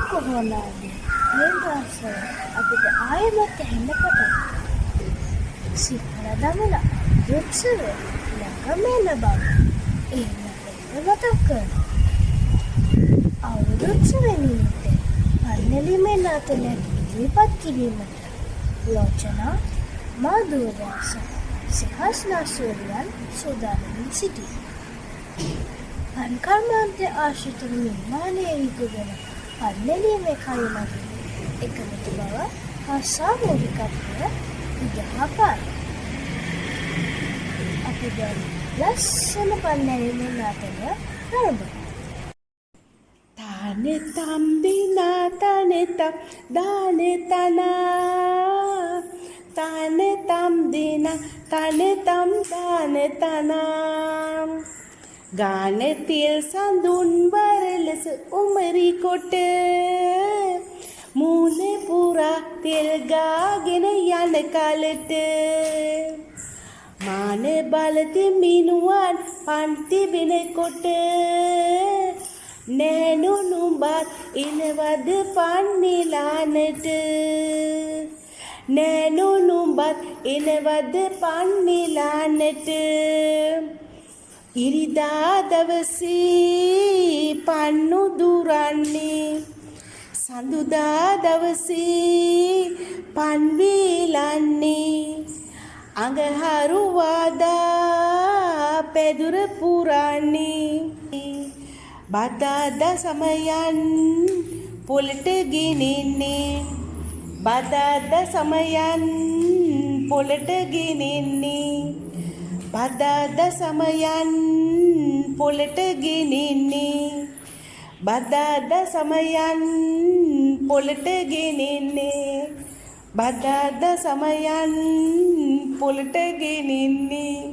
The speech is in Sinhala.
කොහොමද මේ දවස්වල අපිට ආයෙමත් ඇහෙන්න පටන් සිංහල දමන උත්සවය ළඟම එන බව එහෙම මතක් කරනවා. අවුරුද්ද නිමිත්තෙන් පන්නැලිමේ නාතන ඉදිරිපත් කිරීමට ලෝචනා මාධුර්යාස සිහස්නා සූරියන් සූදානමින් සිටී. පන්කර්මාන්තය ආශ්‍රිත නිර්මාණය විකුදන පන්නැලීමේ කයමගින් එකමුතු බව හා සාමූහිකත්වය විදහාපායි. අපි දැන් ලස්සන පන්නැලීමේ නාටකය නරඹමු. Tanetam dina tanetam danetana tanetam dina tanetam danetana ගානතිල් සඳුන් වරලස උමරි කොට මූණේ පුරා තෙල් ගාගෙන යන කලට මානේ බලති මිනුවන් පන්ති බිනකොට නෑනු නුඹත් ඉනවද පන්නිලානට නෑනු නුඹත් ඉනවද පන්නිලානට ඉරිදා දවසේ පන්නු දුරන්නේ සඳුදා දවසේ පන්විලන්නේ අඟහරුවාදා පැදුර පුරන්නේ බදාදා සමයන් පොළට ගෙනෙන්නේ බදාදා සමයන් පොළට ගෙනෙන්නේ බදාදා සමයන් පොළට ගෙනෙන්නේ බදාදා සමයන් පොළට ගෙනෙන්නේ බදාදා සමයන් පොළට ගෙනෙන්නේ